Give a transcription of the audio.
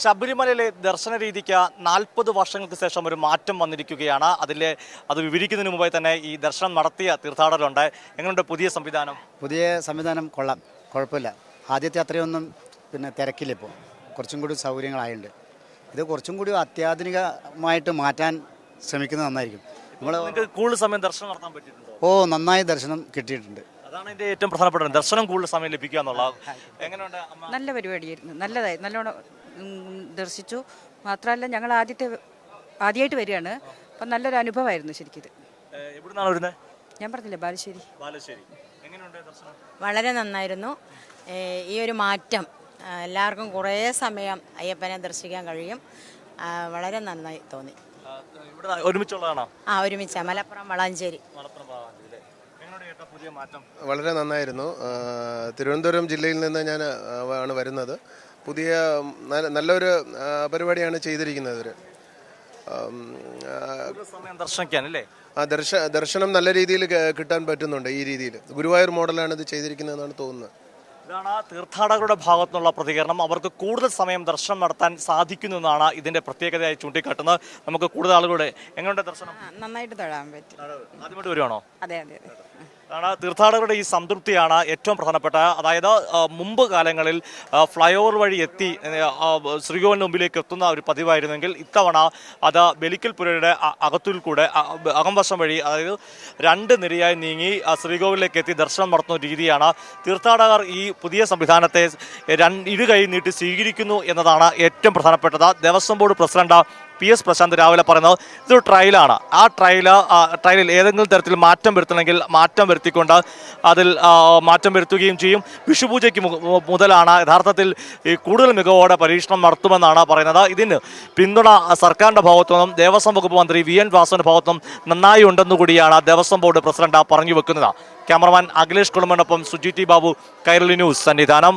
ശബരിമലയിലെ ദർശന രീതിക്ക് 40 വർഷങ്ങൾക്ക് ശേഷം ഒരു മാറ്റം വന്നിരിക്കുകയാണ്. അത് വിവരിക്കുന്നതിന് മുമ്പായി തന്നെ ഈ ദർശനം നടത്തിയ തീർത്ഥാടകരുണ്ട്. എങ്ങനെയുണ്ട് പുതിയ സംവിധാനം? പുതിയ സംവിധാനം കൊള്ളാം, കുഴപ്പമില്ല. ആദ്യത്തെ അത്രയൊന്നും തിരക്കില്ല. ഇപ്പോൾ കുറച്ചും കൂടി സൗകര്യങ്ങളായിട്ടുണ്ട്. ഇത് കുറച്ചും കൂടി അത്യാധുനികമായിട്ട് മാറ്റാൻ ശ്രമിക്കുന്നത് നന്നായിരിക്കും. നിങ്ങൾക്ക് കൂടുതൽ സമയം ദർശനം നടത്താൻ പറ്റിയിട്ടുണ്ടോ? നന്നായി ദർശനം കിട്ടിയിട്ടുണ്ട്. അതാണ് എൻ്റെ ഏറ്റവും പ്രധാനപ്പെട്ട ദർശനം കൂടുതൽ സമയം ലഭിക്കുക എന്നുള്ളത്. എങ്ങനെയുണ്ട്? നല്ല പരിപാടിയായിരുന്നു, നല്ലതായി, നല്ലോണം ദർശിച്ചു. മാത്രമല്ല ഞങ്ങൾ ആദ്യമായിട്ട് വരികയാണ്. അപ്പം നല്ലൊരു അനുഭവമായിരുന്നു ശരിക്കും. എവിടുന്നാണ് വരുന്നത്? ഞാൻ പറഞ്ഞില്ലേ, ബാലുശ്ശേരി. എങ്ങനെയുണ്ട് ദർശനം? വളരെ നന്നായിരുന്നു. ഈ ഒരു മാറ്റം എല്ലാവർക്കും കുറേ സമയം അയ്യപ്പനെ ദർശിക്കാൻ കഴിയും. വളരെ നന്നായി തോന്നി. ഒരുമിച്ചുള്ളതാണോ? ഒരുമിച്ചാണ്. മലപ്പുറം വളാഞ്ചേരി. വളരെ നന്നായിരുന്നു. തിരുവനന്തപുരം ജില്ലയിൽ നിന്ന് ഞാൻ ആണ് വരുന്നത്. പുതിയ നല്ലൊരു പരിപാടിയാണ് ചെയ്തിരിക്കുന്നത്. ദർശനം നല്ല രീതിയിൽ കിട്ടാൻ പറ്റുന്നുണ്ട്. ഈ രീതിയിൽ ഗുരുവായൂർ മോഡലാണ് ഇത് ചെയ്തിരിക്കുന്നതെന്നാണ് തോന്നുന്നത്. ഇതാണ് തീർത്ഥാടകരുടെ ഭാഗത്തുനിന്നുള്ള പ്രതികരണം. അവർക്ക് കൂടുതൽ സമയം ദർശനം നടത്താൻ സാധിക്കുന്നു എന്നാണ് ഇതിന്റെ പ്രത്യേകതയായി ചൂണ്ടിക്കാട്ടുന്നത്. നമുക്ക് കൂടുതൽ ആളുകളുടെ എങ്ങനെയുണ്ട് ദർശനം? നന്നായിട്ട് തൊഴാൻ പറ്റി. ആദ്യമായിട്ട് വരുവാണോ? അതെ അതെ അതെ. തീർത്ഥാടകരുടെ ഈ സംതൃപ്തിയാണ് ഏറ്റവും പ്രധാനപ്പെട്ട. അതായത് മുമ്പ് കാലങ്ങളിൽ ഫ്ലൈ ഓവർ വഴി എത്തി ശ്രീകോവിലിന് മുമ്പിലേക്ക് എത്തുന്ന ഒരു പതിവായിരുന്നെങ്കിൽ ഇത്തവണ അത് ബലിക്കൽ പുരയുടെ അകത്തിൽ കൂടെ അകംവശം വഴി, അതായത് 2 നിരയായി നീങ്ങി ശ്രീകോവിലേക്ക് എത്തി ദർശനം നടത്തുന്ന രീതിയാണ്. തീർത്ഥാടകർ ഈ പുതിയ സംവിധാനത്തെ ഇരുകൈ നീട്ടി സ്വീകരിക്കുന്നു എന്നതാണ് ഏറ്റവും പ്രധാനപ്പെട്ടത്. Devaswom board president PS Prashanth രാവിലെ പറയുന്നത് ഇതൊരു ട്രയലാണ്. ആ ട്രയലിൽ ഏതെങ്കിലും തരത്തിൽ മാറ്റം വരുത്തണമെങ്കിൽ മാറ്റം വരുത്തിക്കൊണ്ട് അതിൽ മാറ്റം വരുത്തുകയും ചെയ്യും. വിഷുപൂജയ്ക്ക് മുതലാണ് യഥാർത്ഥത്തിൽ ഈ കൂടുതൽ മികവോടെ പരീക്ഷണം നടത്തുമെന്നാണ് പറയുന്നത്. ഇതിന് പിന്തുണ സർക്കാരിൻ്റെ ഭാഗത്തു നിന്നും ദേവസ്വം വകുപ്പ് മന്ത്രി VN വാസവന്റെ ഭാഗത്തും നന്നായി ഉണ്ടെന്നുകൂടിയാണ് ദേവസ്വം ബോർഡ് പ്രസിഡന്റ് പറഞ്ഞു വെക്കുന്നത്. ക്യാമറമാൻ അഖിലേഷ് കുളമനൊപ്പം സുജി T ബാബു, കൈരളി ന്യൂസ്, സന്നിധാനം.